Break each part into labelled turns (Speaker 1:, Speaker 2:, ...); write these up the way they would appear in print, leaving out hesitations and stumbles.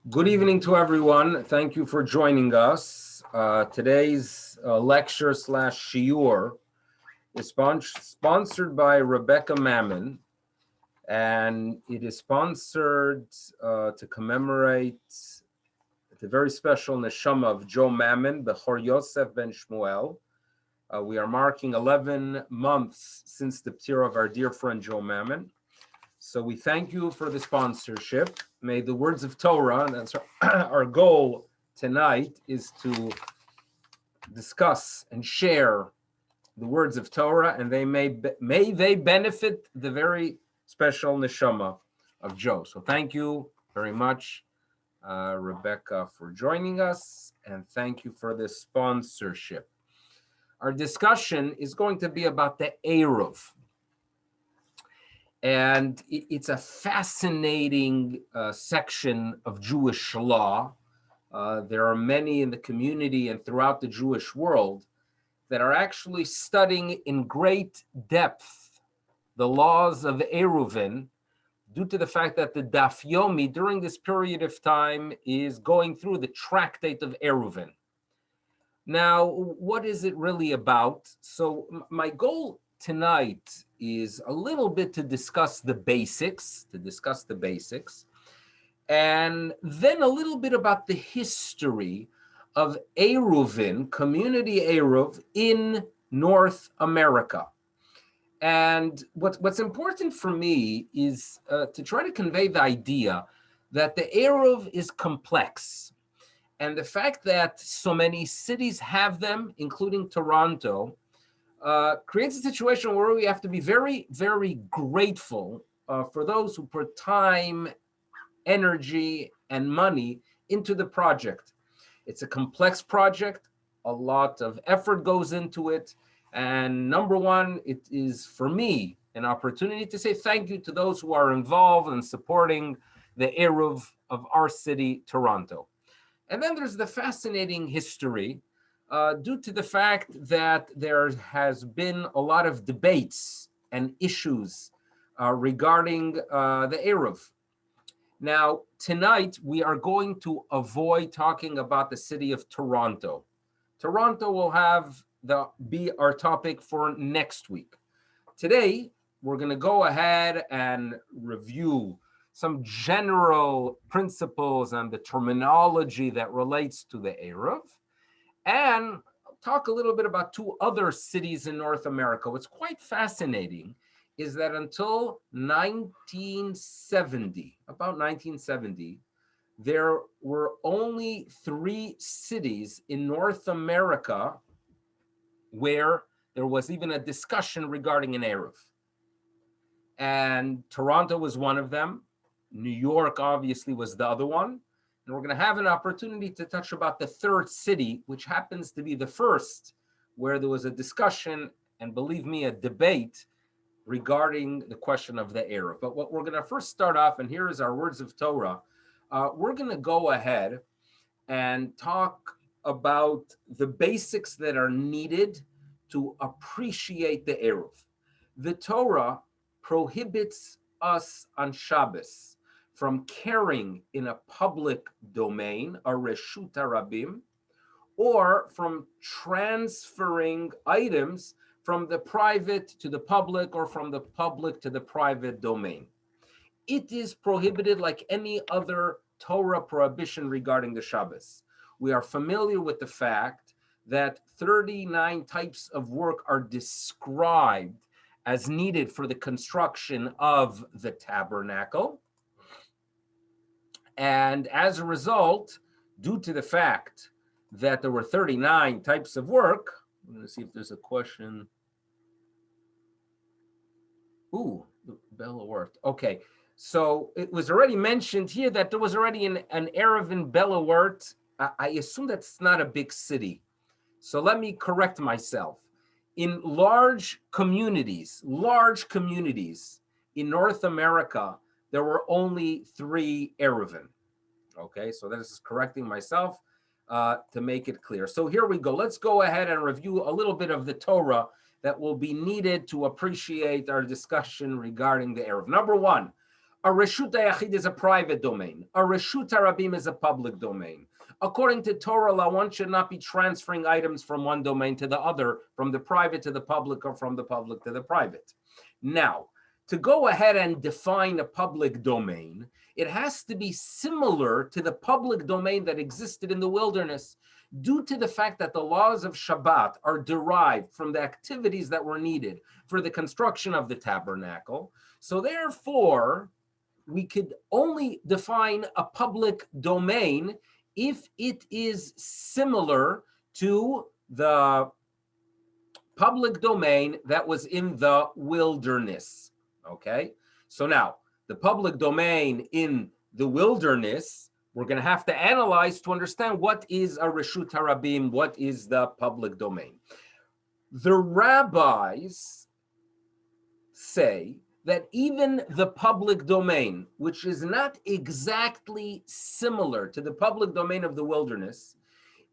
Speaker 1: Good evening to everyone. Thank you for joining us. Today's lecture slash shiur is sponsored by Rebecca Mammon, and it is sponsored to commemorate the very special neshama of Joe Mammon, Bechor Yosef ben Shmuel. We are marking 11 months since the ptir of our dear friend Joe Mammon. So we thank you for the sponsorship. May the words of Torah, and that's our goal tonight, is to discuss and share the words of Torah, and may they benefit the very special neshama of Joe. So thank you very much, Rebecca, for joining us, and thank you for the sponsorship. Our discussion is going to be about the Eruv. And it's a fascinating section of Jewish law. There are many in the community and throughout the Jewish world that are actually studying in great depth the laws of Eruvin, due to the fact that the Daf Yomi during this period of time is going through the tractate of Eruvin. Now, what is it really about? So my goal tonight is a little bit to discuss the basics, and then a little bit about the history of Eruvin, community Eruv in North America. And what's important for me is to try to convey the idea that the Eruv is complex. And the fact that so many cities have them, including Toronto, creates a situation where we have to be very, very grateful for those who put time, energy, and money into the project. It's a complex project. A lot of effort goes into it. And number one, it is, for me, an opportunity to say thank you to those who are involved in supporting the Eruv of our city, Toronto. And then there's the fascinating history due to the fact that there has been a lot of debates and issues regarding the Eruv. Now, tonight, we are going to avoid talking about the city of Toronto. Toronto will be our topic for next week. Today, we're going to go ahead and review some general principles and the terminology that relates to the Eruv, and talk a little bit about two other cities in North America. What's quite fascinating is that until 1970, about 1970, there were only 3 cities in North America where there was even a discussion regarding an Eruv. And Toronto was one of them. New York, obviously, was the other one. And we're going to have an opportunity to touch about the third city, which happens to be the first, where there was a discussion and, believe me, a debate regarding the question of the Eruv. But what we're going to first start off, and here is our words of Torah, we're going to go ahead and talk about the basics that are needed to appreciate the Eruv. The Torah prohibits us on Shabbos from carrying in a public domain, a reshut harabim, or from transferring items from the private to the public or from the public to the private domain. It is prohibited like any other Torah prohibition regarding the Shabbos. We are familiar with the fact that 39 types of work are described as needed for the construction of the tabernacle. And as a result, due to the fact that there were 39 types of work, I'm going to see if there's a question. Ooh, the bell alert. Okay, so it was already mentioned here that there was already an Eruv in Bellewaert. I assume that's not a big city. So let me correct myself. In large communities in North America, there were only 3 Eruvin. Okay, so this is correcting myself to make it clear. So here we go. Let's go ahead and review a little bit of the Torah that will be needed to appreciate our discussion regarding the Eruv. Number 1, A reshut hayachid is a private domain. A reshut harabim is a public domain. According to Torah law, one should not be transferring items from one domain to the other, from the private to the public, or from the public to the private. Now, to go ahead and define a public domain, it has to be similar to the public domain that existed in the wilderness, due to the fact that the laws of Shabbat are derived from the activities that were needed for the construction of the tabernacle. So therefore, we could only define a public domain if it is similar to the public domain that was in the wilderness. Okay, so now the public domain in the wilderness, we're going to have to analyze to understand what is a reshut harabim, what is the public domain. The rabbis say that even the public domain, which is not exactly similar to the public domain of the wilderness,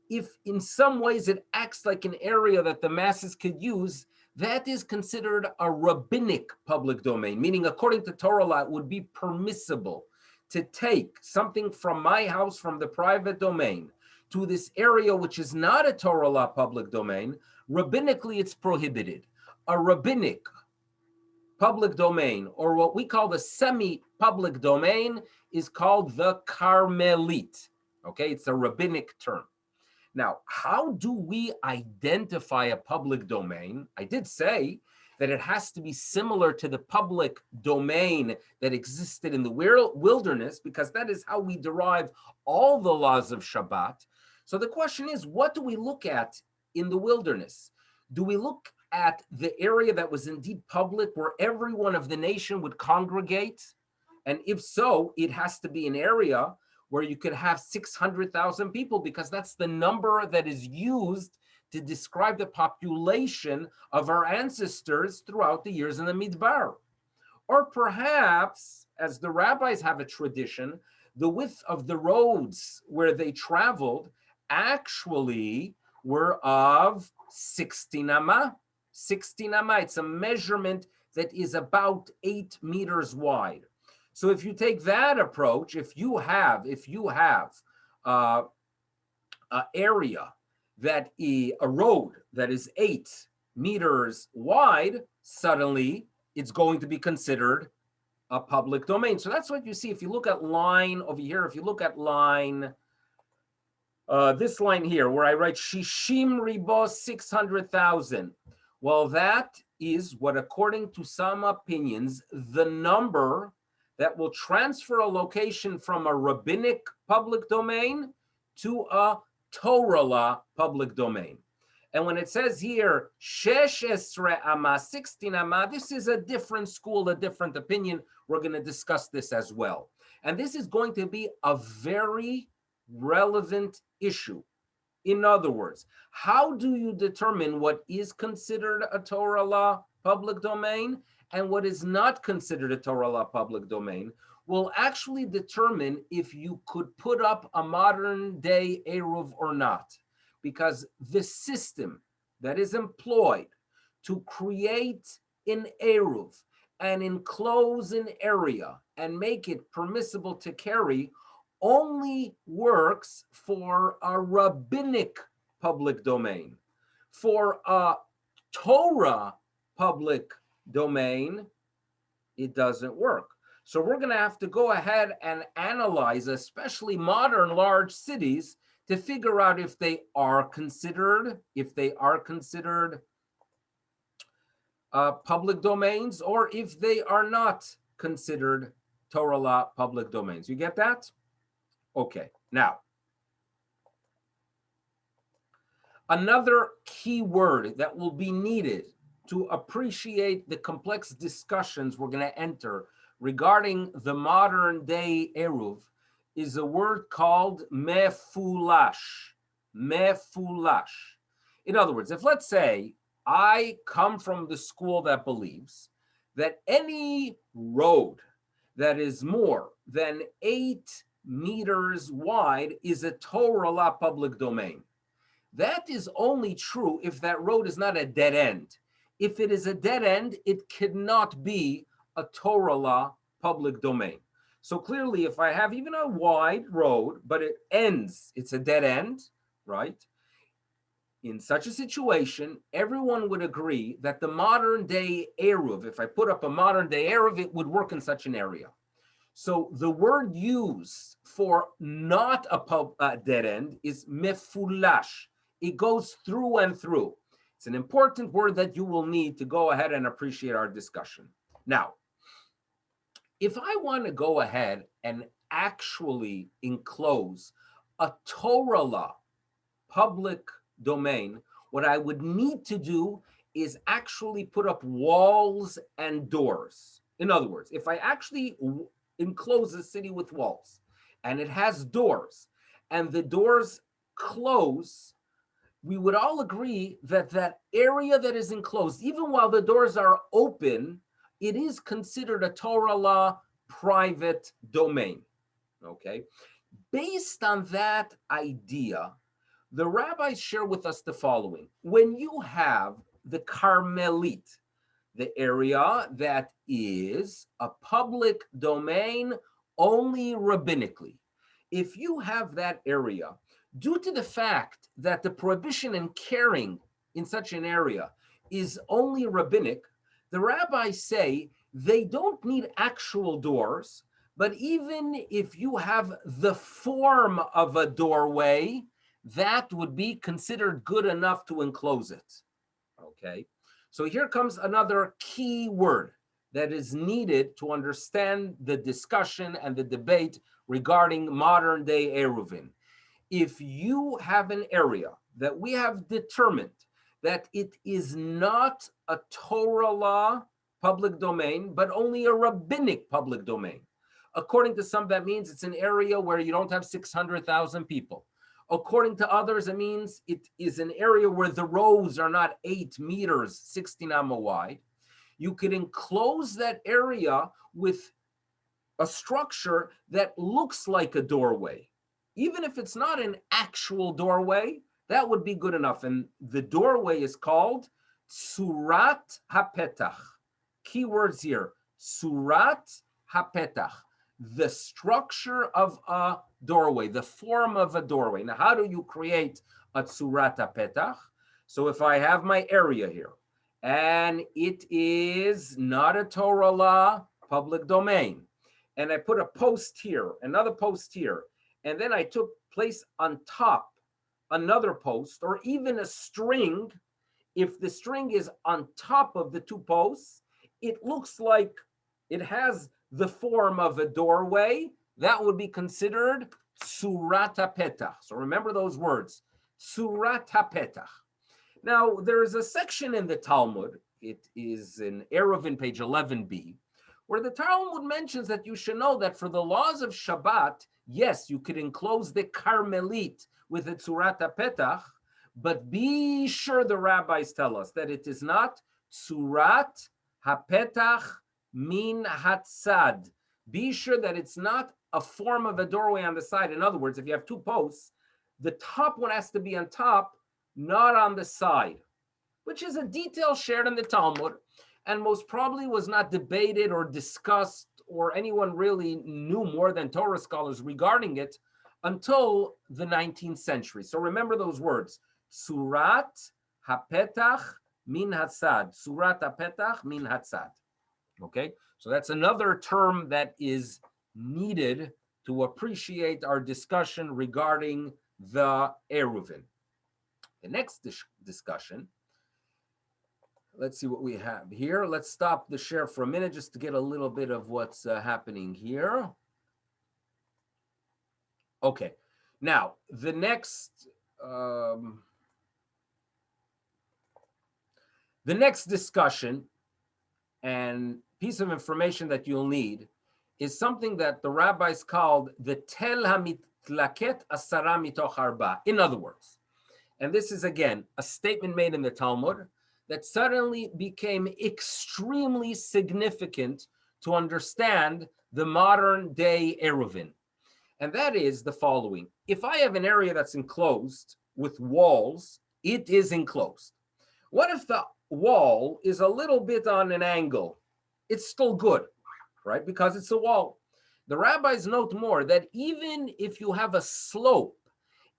Speaker 1: if in some ways it acts like an area that the masses could use, that is considered a rabbinic public domain, meaning according to Torah law, it would be permissible to take something from my house, from the private domain, to this area which is not a Torah law public domain. Rabbinically, it's prohibited. A rabbinic public domain, or what we call the semi-public domain, is called the Carmelit. Okay, it's a rabbinic term. Now, how do we identify a public domain? I did say that it has to be similar to the public domain that existed in the wilderness, because that is how we derive all the laws of Shabbat. So the question is, what do we look at in the wilderness? Do we look at the area that was indeed public, where everyone of the nation would congregate? And if so, it has to be an area where you could have 600,000 people, because that's the number that is used to describe the population of our ancestors throughout the years in the Midbar. Or perhaps, as the rabbis have a tradition, the width of the roads where they traveled actually were of 60 nama. 60 nama, it's a measurement that is about 8 meters wide. So if you take that approach, if you have an area that a road that is 8 meters wide, suddenly it's going to be considered a public domain. So that's what you see. If you look at line over here, if you look at line, this line here, where I write Shishim Ribo 600,000. Well, that is what, according to some opinions, the number that will transfer a location from a rabbinic public domain to a Torah law public domain. And when it says here, Shesh Esre Ama, 16 Ama, this is a different school, a different opinion. We're going to discuss this as well. And this is going to be a very relevant issue. In other words, how do you determine what is considered a Torah law public domain and what is not considered a Torah law public domain will actually determine if you could put up a modern day Eruv or not. Because the system that is employed to create an Eruv and enclose an area and make it permissible to carry only works for a rabbinic public domain. For a Torah public domain, it doesn't work. So we're going to have to go ahead and analyze, especially modern large cities, to figure out if they are considered public domains, or if they are not considered Torah law public domains. You get that? Okay. Now, another key word that will be needed to appreciate the complex discussions we're going to enter regarding the modern day Eruv is a word called mefulash. Mefulash. In other words, if, let's say, I come from the school that believes that any road that is more than 8 meters wide is a Torah law public domain. That is only true if that road is not a dead end. If it is a dead end, it cannot be a Torah law public domain. So clearly, if I have even a wide road, but it ends, it's a dead end, right? In such a situation, everyone would agree that the modern day Eruv, if I put up a modern day Eruv, it would work in such an area. So the word used for not a dead end is mefulash. It goes through and through. It's an important word that you will need to go ahead and appreciate our discussion. Now, if I want to go ahead and actually enclose a Torah law public domain, what I would need to do is actually put up walls and doors. In other words, if I actually enclose a city with walls and it has doors and the doors close, we would all agree that that area that is enclosed, even while the doors are open, it is considered a Torah law private domain. Okay? Based on that idea, the rabbis share with us the following. When you have the Carmelit, the area that is a public domain only rabbinically, if you have that area, due to the fact that the prohibition in caring in such an area is only rabbinic, the rabbis say they don't need actual doors, but even if you have the form of a doorway, that would be considered good enough to enclose it. Okay, so here comes another key word that is needed to understand the discussion and the debate regarding modern day Eruvin. If you have an area that we have determined that it is not a Torah law public domain, but only a rabbinic public domain. According to some, that means it's an area where you don't have 600,000 people. According to others, it means it is an area where the rows are not 8 meters, 16 amma wide. You could enclose that area with a structure that looks like a doorway. Even if it's not an actual doorway, that would be good enough. And the doorway is called Tzurat HaPetach. Keywords here, Tzurat HaPetach, the structure of a doorway, the form of a doorway. Now, how do you create a Tzurat HaPetach? So if I have my area here, and it is not a Torah law public domain, and I put a post here, another post here, and then I took place on top another post, or even a string. If the string is on top of the two posts, it looks like it has the form of a doorway. That would be considered Tzurat HaPetach. So remember those words, Tzurat HaPetach. Now, there is a section in the Talmud, it is in Eruv page 11b, where the Talmud mentions that you should know that for the laws of Shabbat, yes, you could enclose the Carmelit with the Tzurat HaPetach, but be sure, the rabbis tell us, that it is not Tzurat HaPetach min Hatzad. Be sure that it's not a form of a doorway on the side. In other words, if you have two posts, the top one has to be on top, not on the side, which is a detail shared in the Talmud, and most probably was not debated or discussed, or anyone really knew more than Torah scholars regarding it until the 19th century. So remember those words, Tzurat HaPetach min Hatzad. Tzurat HaPetach min Hatzad. Okay, so that's another term that is needed to appreciate our discussion regarding the Eruvin. The next discussion, let's see what we have here. Let's stop the share for a minute just to get a little bit of what's happening here. Okay, now the next discussion and piece of information that you'll need is something that the rabbis called the Tel HaMitlaket Asara Mitoch Arba. In other words, and this is again a statement made in the Talmud that suddenly became extremely significant to understand the modern day Eruvin. And that is the following. If I have an area that's enclosed with walls, it is enclosed. What if the wall is a little bit on an angle? It's still good. right? Because it's a wall. The rabbis note more that even if you have a slope,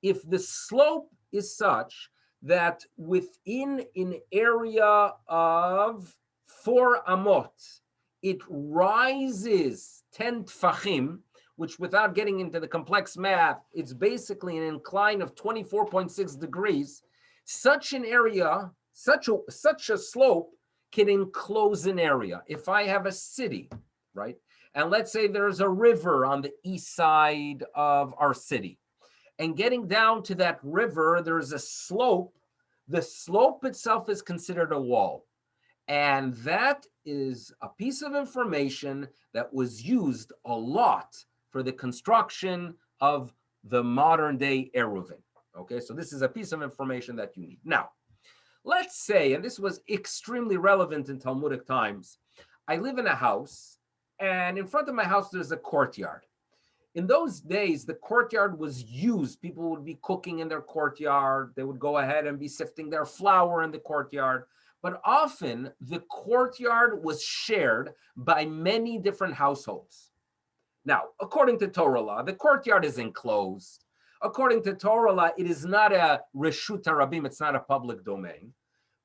Speaker 1: if the slope is such that within an area of 4 amot, it rises 10 tfachim, which without getting into the complex math, it's basically an incline of 24.6 degrees. Such an area, such a slope can enclose an area. If I have a city, right? And let's say there's a river on the east side of our city. And getting down to that river, there's a slope. The slope itself is considered a wall. And that is a piece of information that was used a lot for the construction of the modern day Eruvin. Okay, so this is a piece of information that you need. Now, let's say, and this was extremely relevant in Talmudic times, I live in a house, and in front of my house, there's a courtyard. In those days, the courtyard was used. People would be cooking in their courtyard. They would go ahead and be sifting their flour in the courtyard. But often, the courtyard was shared by many different households. Now, according to Torah law, the courtyard is enclosed. According to Torah law, it is not a reshut harabim, it's not a public domain.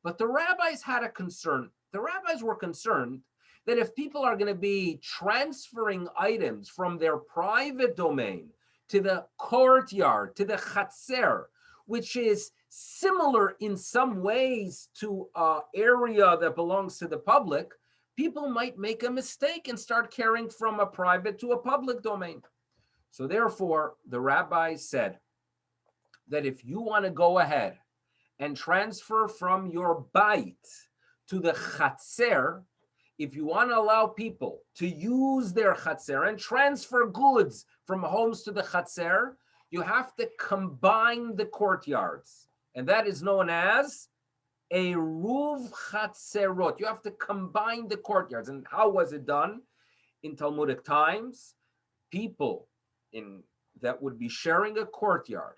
Speaker 1: But the rabbis had a concern. The rabbis were concerned that if people are going to be transferring items from their private domain to the courtyard, to the chatzer, which is similar in some ways to an area that belongs to the public, people might make a mistake and start carrying from a private to a public domain. So therefore, the rabbis said that if you want to go ahead and transfer from your bait to the chatzer, if you want to allow people to use their chatzer and transfer goods from homes to the chatzer, you have to combine the courtyards. And that is known as Eruv chatzerot. You have to combine the courtyards. And how was it done? In Talmudic times, people that would be sharing a courtyard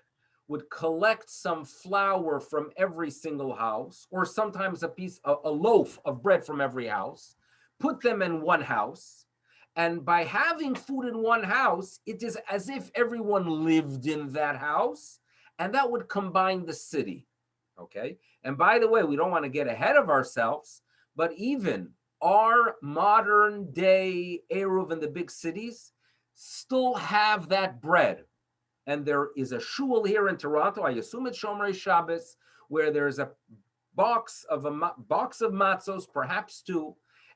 Speaker 1: would collect some flour from every single house, or sometimes a loaf of bread from every house, put them in one house. And by having food in one house, it is as if everyone lived in that house, and that would combine the city. Okay. And by the way, we don't want to get ahead of ourselves, but even our modern day Eruv in the big cities still have that bread. And there is a shul here in Toronto, I assume it's Shomrei Shabbos, where there's a box of matzos, perhaps two,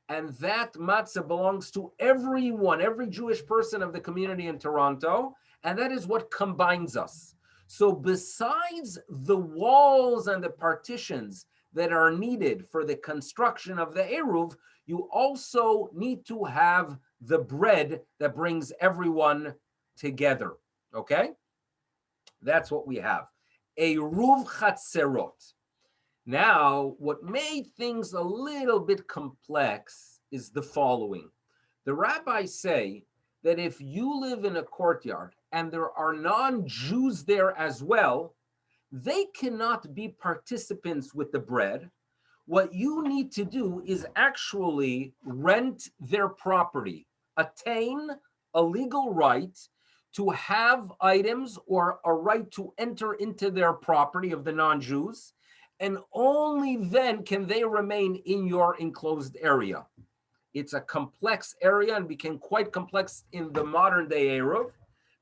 Speaker 1: and that matzah belongs to everyone, every Jewish person of the community in Toronto, and that is what combines us. So besides the walls and the partitions that are needed for the construction of the Eruv, you also need to have the bread that brings everyone together, okay? That's what we have. Eruv chatzerot. Now, what made things a little bit complex is the following. The rabbis say that if you live in a courtyard and there are non-Jews there as well, they cannot be participants with the bread. What you need to do is actually rent their property, attain a legal right to have items or a right to enter into their property of the non-Jews, and only then can they remain in your enclosed area. It's a complex area and became quite complex in the modern day Eruv,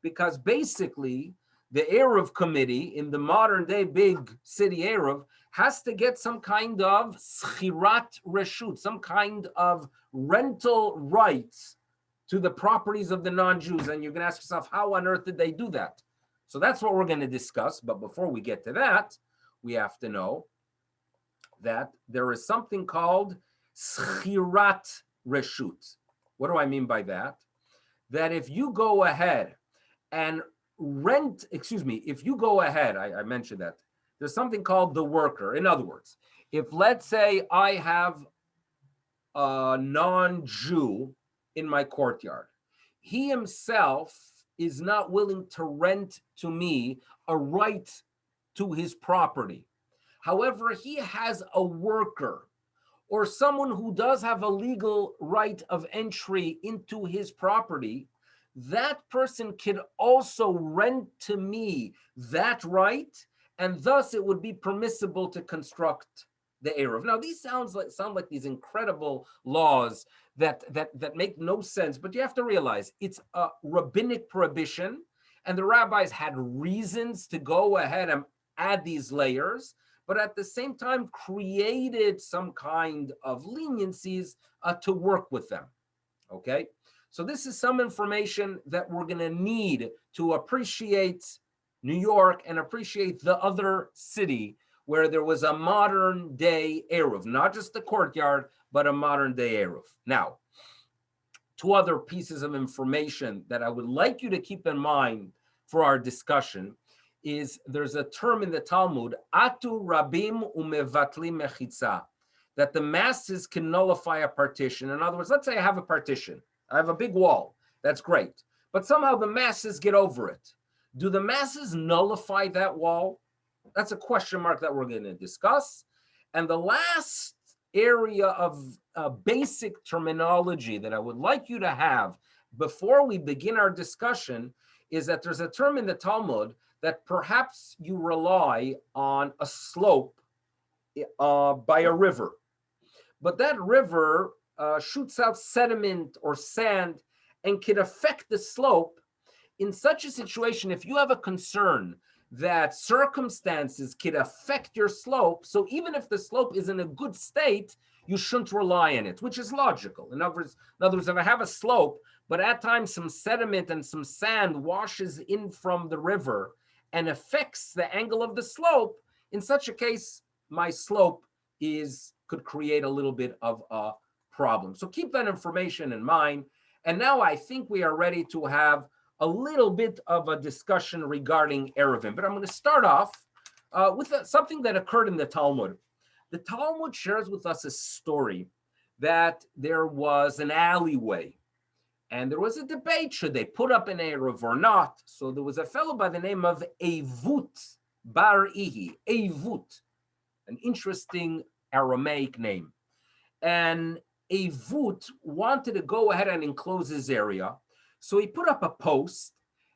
Speaker 1: because basically the Eruv committee in the modern day big city Eruv has to get some kind of schirat reshut, some kind of rental rights to the properties of the non-Jews. And you're going to ask yourself, how on earth did they do that? So that's what we're going to discuss. But before we get to that, we have to know that there is something called schirat reshut. What do I mean by that? That if you go ahead and if you go ahead, I mentioned that, there's something called the worker. In other words, if let's say I have a non-Jew in my courtyard, he himself is not willing to rent to me a right to his property. However, he has a worker or someone who does have a legal right of entry into his property, that person could also rent to me that right, and thus it would be permissible to construct the Eruv. Now, these sound like these incredible laws that make no sense, but you have to realize it's a rabbinic prohibition, and the rabbis had reasons to go ahead and add these layers, but at the same time created some kind of leniencies to work with them. Okay, so this is some information that we're going to need to appreciate New York and appreciate the other city where there was a modern day Eruv, not just the courtyard, but a modern day Eruv. Now, two other pieces of information that I would like you to keep in mind for our discussion is there's a term in the Talmud, atu rabim umevatli mechitza, that the masses can nullify a partition. In other words, let's say I have a partition. I have a big wall. That's great. But somehow the masses get over it. Do the masses nullify that wall? That's a question mark that we're going to discuss. And the last area of basic terminology that I would like you to have before we begin our discussion is that there's a term in the Talmud that perhaps you rely on a slope by a river. But that river shoots out sediment or sand and can affect the slope. In such a situation, if you have a concern that circumstances could affect your slope, so even if the slope is in a good state, you shouldn't rely on it, which is logical. In other words, if I have a slope, but at times some sediment and some sand washes in from the river and affects the angle of the slope, in such a case, my slope could create a little bit of a problem. So keep that information in mind. And now I think we are ready to have a little bit of a discussion regarding Eruvin. But I'm going to start off with something that occurred in the Talmud. The Talmud shares with us a story that there was an alleyway, and there was a debate, should they put up an Eruv or not? So there was a fellow by the name of Evut Bar Ihi, Evut, an interesting Aramaic name. And Evut wanted to go ahead and enclose his area. So he put up a post,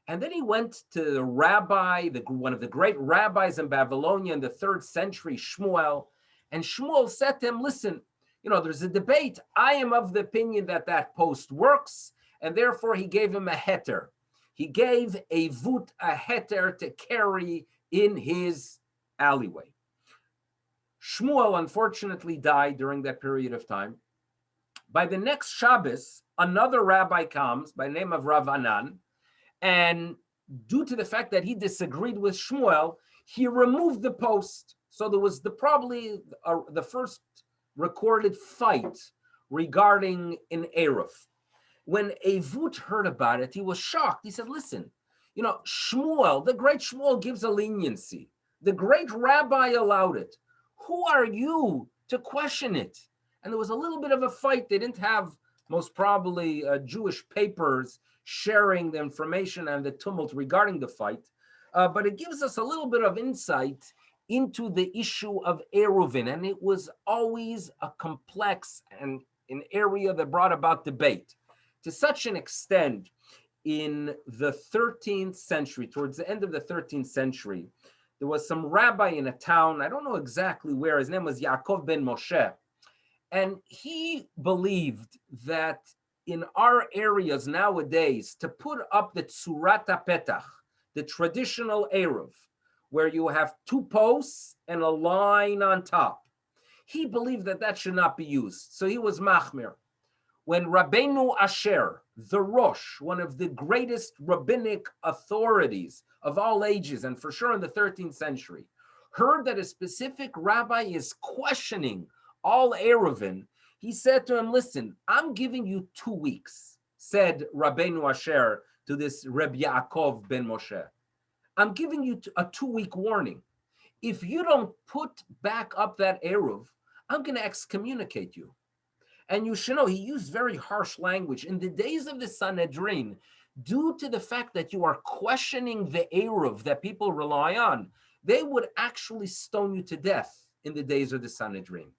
Speaker 1: and then he went to the rabbi, one of the great rabbis in Babylonia in the 3rd century, Shmuel. And Shmuel said to him, listen, there's a debate. I am of the opinion that that post works, and therefore he gave him a heter. He gave Evut a heter to carry in his alleyway. Shmuel unfortunately died during that period of time. By the next Shabbos, another rabbi comes by the name of Rav Anan, and due to the fact that he disagreed with Shmuel, he removed the post. So there was probably the first recorded fight regarding an Eruv. When Evut heard about it, he was shocked. He said, listen, Shmuel, the great Shmuel gives a leniency. The great rabbi allowed it. Who are you to question it? And there was a little bit of a fight. They didn't have most probably Jewish papers sharing the information and the tumult regarding the fight. But it gives us a little bit of insight into the issue of Eruvin. And it was always a complex and an area that brought about debate. To such an extent, in the 13th century, towards the end of the 13th century, there was some rabbi in a town, I don't know exactly where, his name was Yaakov ben Moshe, and he believed that in our areas nowadays, to put up the tzurat petach, the traditional Eruv, where you have 2 posts and a line on top, he believed that that should not be used. So he was machmir. When Rabbeinu Asher, the Rosh, one of the greatest rabbinic authorities of all ages, and for sure in the 13th century, heard that a specific rabbi is questioning all Eruvin, he said to him, listen, I'm giving you 2 weeks, said Rabbeinu Asher to this Reb Yaakov ben Moshe. I'm giving you a 2-week warning. If you don't put back up that Eruv, I'm going to excommunicate you. And you should know, he used very harsh language. In the days of the Sanhedrin, due to the fact that you are questioning the Eruv that people rely on, they would actually stone you to death in the days of the Sanhedrin.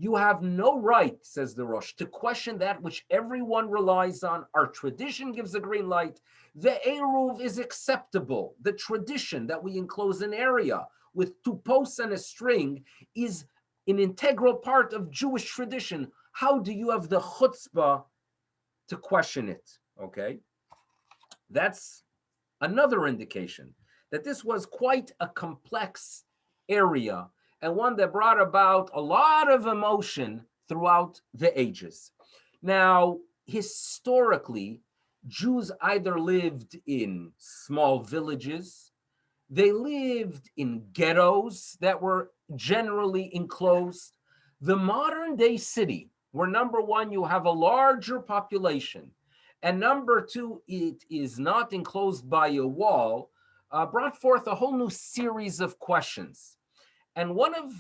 Speaker 1: You have no right, says the Rosh, to question that which everyone relies on. Our tradition gives a green light. The Eruv is acceptable. The tradition that we enclose an area with two posts and a string is an integral part of Jewish tradition. How do you have the chutzpah to question it? Okay, that's another indication that this was quite a complex area and one that brought about a lot of emotion throughout the ages. Now, historically, Jews either lived in small villages, they lived in ghettos that were generally enclosed. The modern day city, where number one, you have a larger population, and number two, it is not enclosed by a wall, brought forth a whole new series of questions. And one of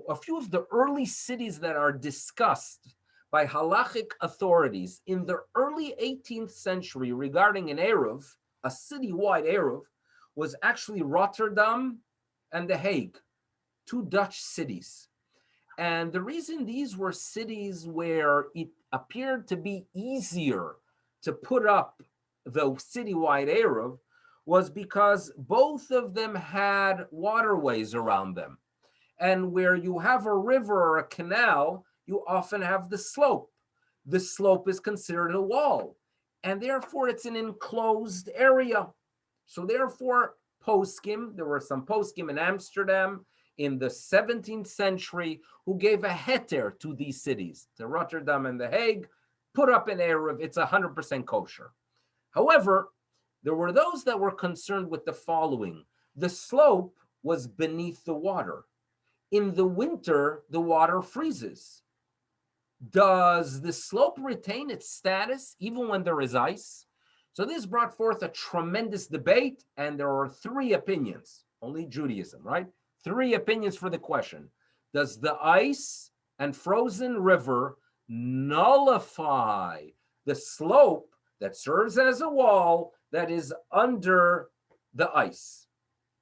Speaker 1: a few of the early cities that are discussed by halachic authorities in the early 18th century regarding an Eruv, a city-wide Eruv, was actually Rotterdam and The Hague, two Dutch cities. And the reason these were cities where it appeared to be easier to put up the citywide Eruv was because both of them had waterways around them. And where you have a river or a canal, you often have the slope. The slope is considered a wall, and therefore it's an enclosed area. So therefore, poskim, there were some poskim in Amsterdam in the 17th century who gave a heter to these cities, to Rotterdam and The Hague, put up an Eruv, it's 100% kosher. However, there were those that were concerned with the following. The slope was beneath the water. In the winter, the water freezes. Does the slope retain its status even when there is ice? So this brought forth a tremendous debate, and there are three opinions, only Judaism, right? Three opinions for the question. Does the ice and frozen river nullify the slope that serves as a wall that is under the ice?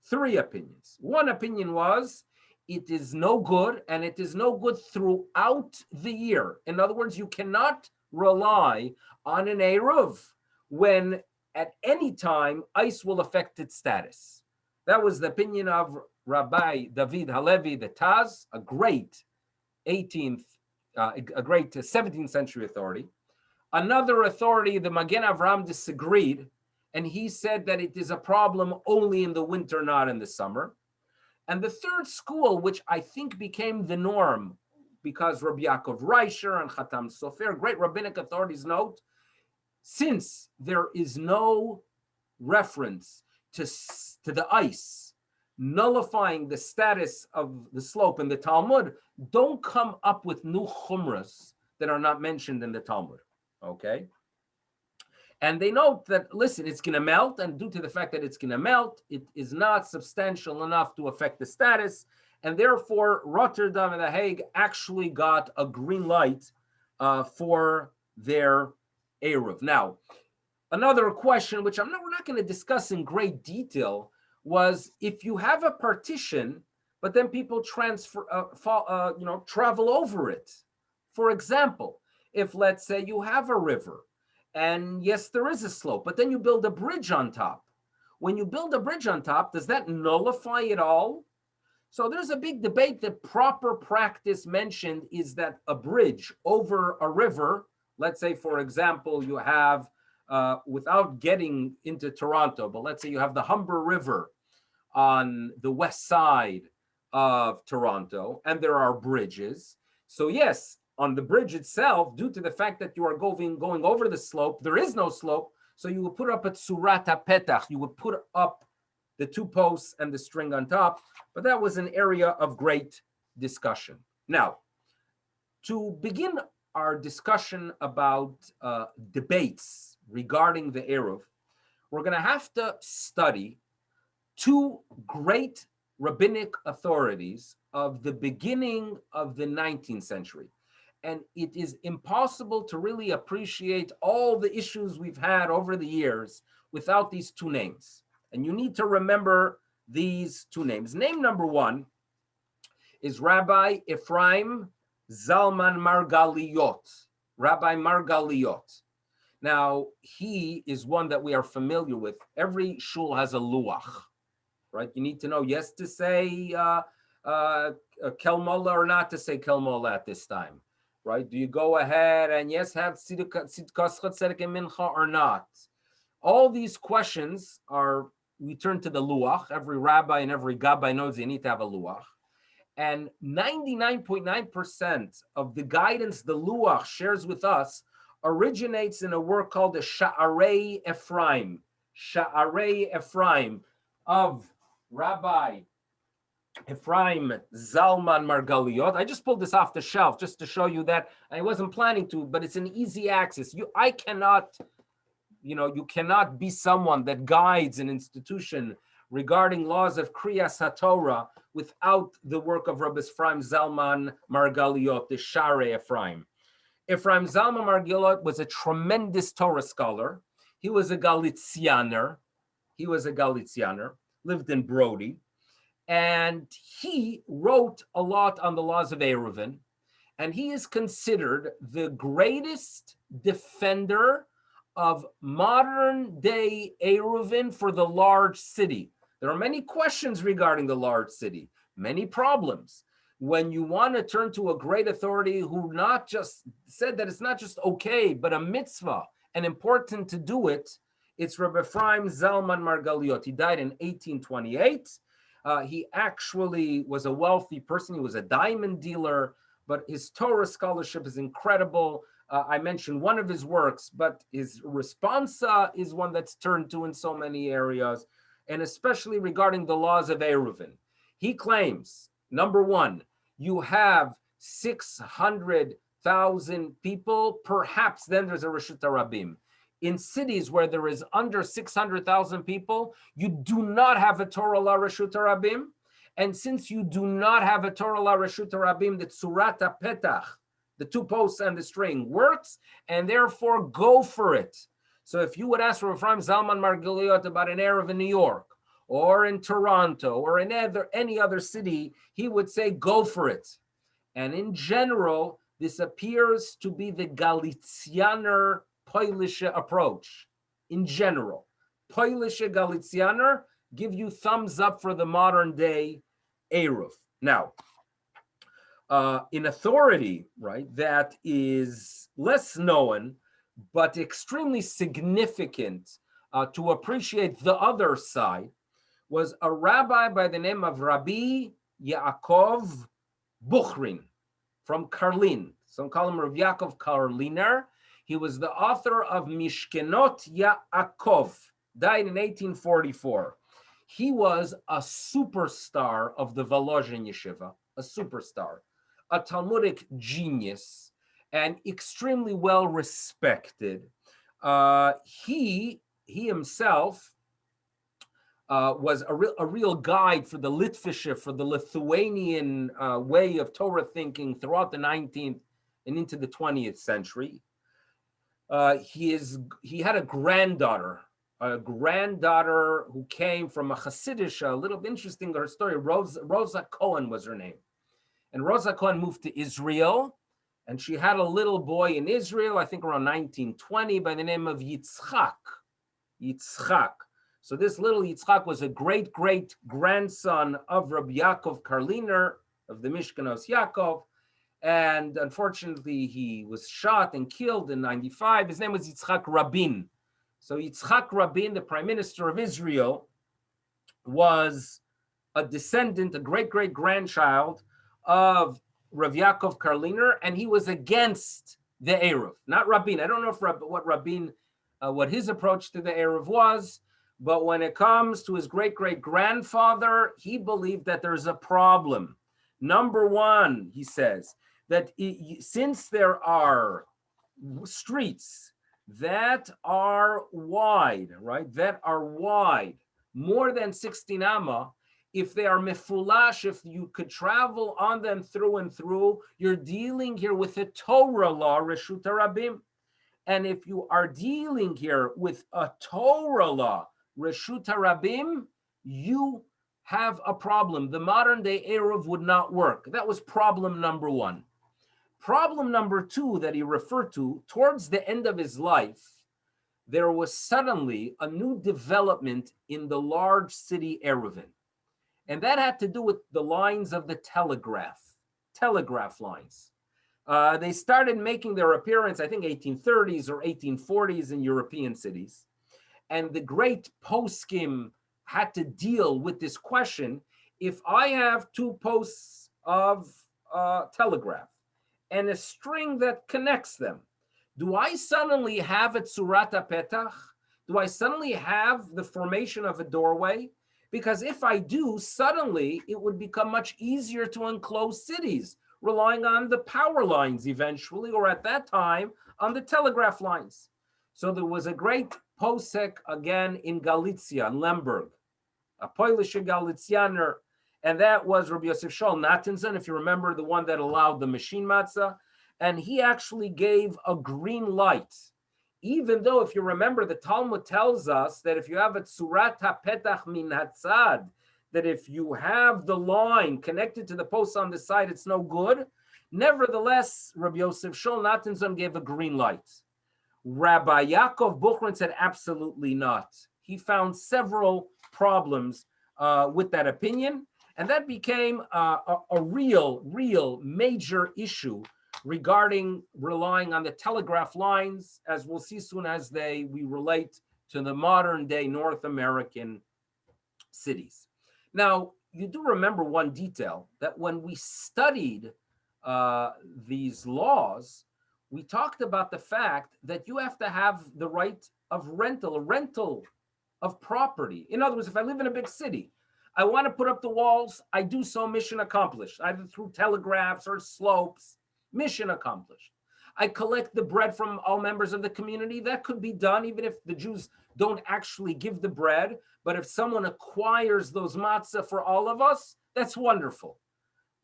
Speaker 1: Three opinions. One opinion was, it is no good, and it is no good throughout the year. In other words, you cannot rely on an Eruv when at any time ice will affect its status. That was the opinion of Rabbi David Halevi the Taz, a great 17th century authority. Another authority, the Magen Avraham, disagreed, and he said that it is a problem only in the winter, not in the summer. And the third school, which I think became the norm, because Rabbi Yaakov Reisher and Chatam Sofer, great rabbinic authorities, note, since there is no reference to the ice nullifying the status of the slope in the Talmud, don't come up with new chumras that are not mentioned in the Talmud, okay? And they note that, listen, it's going to melt, and due to the fact that it's going to melt, it is not substantial enough to affect the status, and therefore Rotterdam and The Hague actually got a green light for their Eruv. Now, another question, which we're not going to discuss in great detail, was if you have a partition, but then people travel over it. For example, if let's say you have a river, and yes, there is a slope, but then you build a bridge on top. When you build a bridge on top, does that nullify it all? So there's a big debate. The proper practice mentioned is that a bridge over a river, let's say, for example, you have, without getting into Toronto, but let's say you have the Humber River on the west side of Toronto, and there are bridges. So yes, on the bridge itself, due to the fact that you are going over the slope, there is no slope, so you would put up a tsurat petach, you would put up the two posts and the string on top, but that was an area of great discussion. Now, to begin our discussion about debates regarding the Eruv, we're going to have to study two great rabbinic authorities of the beginning of the 19th century. And it is impossible to really appreciate all the issues we've had over the years without these two names. And you need to remember these two names. Name number one is Rabbi Ephraim Zalman Margaliot, Rabbi Margaliot. Now, he is one that we are familiar with. Every shul has a luach, right? You need to know, yes, to say Kelmola or not to say Kelmola at this time, right? Do you go ahead and yes, have Tzidkas Tzedek Mincha or not? All these questions are, we turn to the luach. Every rabbi and every gabbai knows they need to have a luach. And 99.9% of the guidance the luach shares with us originates in a work called the Sha'arei Ephraim. Sha'arei Ephraim of Rabbi Ephraim Zalman Margaliot. I just pulled this off the shelf just to show you that I wasn't planning to, but it's an easy access. You cannot be someone that guides an institution regarding laws of Kriyas HaTorah without the work of Rabbi Ephraim Zalman Margaliot, the Sha'arei Ephraim. Ephraim Zalman Margaliot was a tremendous Torah scholar. He was a Galicianer. Lived in Brody. And he wrote a lot on the laws of Eruvin. And he is considered the greatest defender of modern day Eruvin for the large city. There are many questions regarding the large city, many problems. When you want to turn to a great authority who not just said that it's not just okay, but a mitzvah and important to do it, it's Rabbi Ephraim Zalman Margaliot. He died in 1828. He actually was a wealthy person. He was a diamond dealer, but his Torah scholarship is incredible. I mentioned one of his works, but his responsa is one that's turned to in so many areas, and especially regarding the laws of Eruvin. He claims, number one, you have 600,000 people, perhaps then there's a Reshut HaRabim. In cities where there is under 600,000 people, you do not have a Torah La Reshut HaRabim. And since you do not have a Torah La Reshut HaRabim, the Tzurat HaPetach, the two posts and the string works, and therefore go for it. So if you would ask for Ephraim Zalman Margaliot about an Eruv in New York, or in Toronto, or in any other city, he would say, go for it. And in general, this appears to be the Galicianer Polish approach. In general, Polish Galicianer give you thumbs up for the modern day Eruv. Now, in authority, right, that is less known, but extremely significant to appreciate the other side, was a rabbi by the name of Rabbi Yaakov Buchrin from Karlin. Some call him Rav Yaakov Karliner. He was the author of Mishkenot Yaakov, died in 1844. He was a superstar of the Volozhin Yeshiva, a superstar, a Talmudic genius, and extremely well respected. He himself was a real guide for the Litvische, for the Lithuanian way of Torah thinking throughout the 19th and into the 20th century. He had a granddaughter who came from a Hasidish, a little interesting her story. Rosa Cohen was her name. And Rosa Cohen moved to Israel, and she had a little boy in Israel, I think around 1920, by the name of Yitzchak. So this little Yitzchak was a great-great-grandson of Rabbi Yaakov Karliner, of the Mishkenos Yaakov, and unfortunately he was shot and killed in 95. His name was Yitzchak Rabin. So Yitzchak Rabin, the prime minister of Israel, was a descendant, a great-great-grandchild of Rav Yaakov Karliner, and he was against the Eruv, not Rabin. I don't know what his approach to the Eruv was, but when it comes to his great-great-grandfather, he believed that there's a problem. Number one, he says, that since there are streets that are wide, right, more than 16 amma, if they are mefulash, if you could travel on them through and through, you're dealing here with a Torah law, Reshut HaRabim. And if you are dealing here with a Torah law, Reshut HaRabim, you have a problem. The modern day Eruv would not work. That was problem number one. Problem number two that he referred to, towards the end of his life, there was suddenly a new development in the large city Eruvin. And that had to do with the lines of the telegraph lines. They started making their appearance, I think, 1830s or 1840s in European cities. And the great poskim had to deal with this question. If I have two posts of telegraph and a string that connects them, do I suddenly have a tzurat petach? Do I suddenly have the formation of a doorway? Because if I do, suddenly it would become much easier to enclose cities, relying on the power lines eventually, or at that time, on the telegraph lines. So there was a great posek again in Galicia, in Lemberg, a Polish Galicianer, and that was Rabbi Yosef Shaul Nathanson, if you remember, the one that allowed the machine matzah. And he actually gave a green light, even though, if you remember, the Talmud tells us that if you have a tzurat hapetach min hatzad, that if you have the line connected to the post on the side, it's no good. Nevertheless, Rabbi Yosef Shaul Nathanson gave a green light. Rabbi Yaakov Buchrin said absolutely not. He found several problems with that opinion, and that became a real major issue regarding relying on the telegraph lines, as we'll see soon as we relate to the modern day North American cities. Now, you do remember one detail, that when we studied these laws, we talked about the fact that you have to have the right of rental of property. In other words, if I live in a big city, I want to put up the walls, I do so, mission accomplished, either through telegraphs or slopes, mission accomplished. I collect the bread from all members of the community. That could be done even if the Jews don't actually give the bread. But if someone acquires those matzah for all of us, that's wonderful.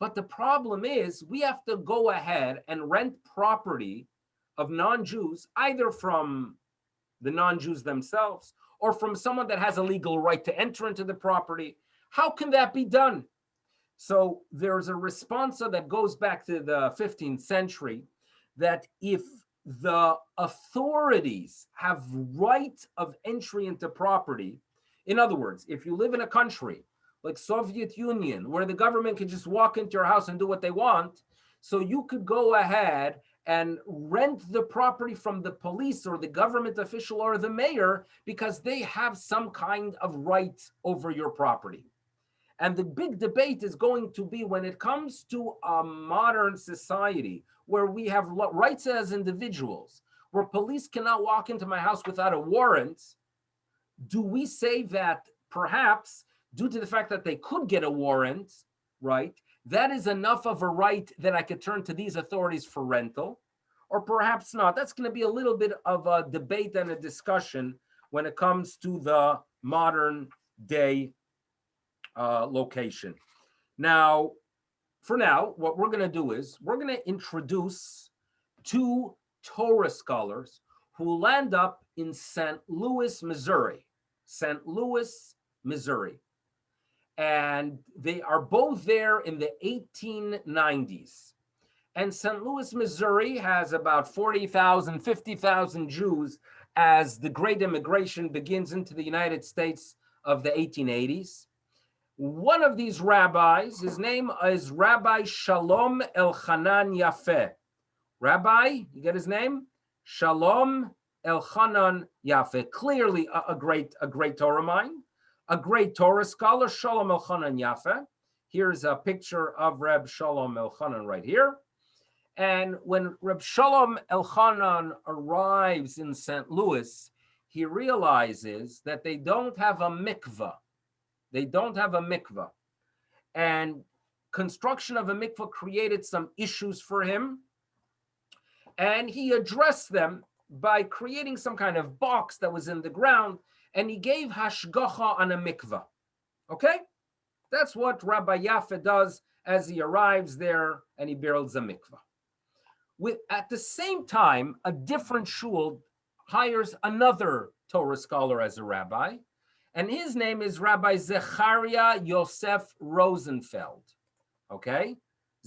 Speaker 1: But the problem is we have to go ahead and rent property of non-Jews, either from the non-Jews themselves or from someone that has a legal right to enter into the property. How can that be done? So there's a responsa that goes back to the 15th century that if the authorities have right of entry into property, in other words, if you live in a country like Soviet Union, where the government can just walk into your house and do what they want, so you could go ahead and rent the property from the police or the government official or the mayor because they have some kind of right over your property. And the big debate is going to be when it comes to a modern society where we have rights as individuals, where police cannot walk into my house without a warrant. Do we say that perhaps due to the fact that they could get a warrant, right, that is enough of a right that I could turn to these authorities for rental? Or perhaps not. That's going to be a little bit of a debate and a discussion when it comes to the modern day location. Now, for now, what we're going to do is we're going to introduce two Torah scholars who land up in St. Louis, Missouri. St. Louis, Missouri. And they are both there in the 1890s. And St. Louis, Missouri has about 40,000, 50,000 Jews as the Great Immigration begins into the United States of the 1880s. One of these rabbis, his name is Rabbi Shalom Elchanan Yafeh. Rabbi, you get his name? Shalom Elchanan Yafeh. Clearly a great Torah mind, a great Torah scholar, Shalom Elchanan Yafeh. Here's a picture of Reb Shalom Elchanan right here. And when Reb Shalom Elchanan arrives in St. Louis, he realizes that they don't have a mikveh. They don't have a mikveh. And construction of a mikveh created some issues for him. And he addressed them by creating some kind of box that was in the ground, and he gave hashgacha on a mikveh. Okay? That's what Rabbi Yafeh does as he arrives there and he builds a mikveh. At the same time, a different shul hires another Torah scholar as a rabbi, and his name is Rabbi Zechariah Yosef Rosenfeld. Okay?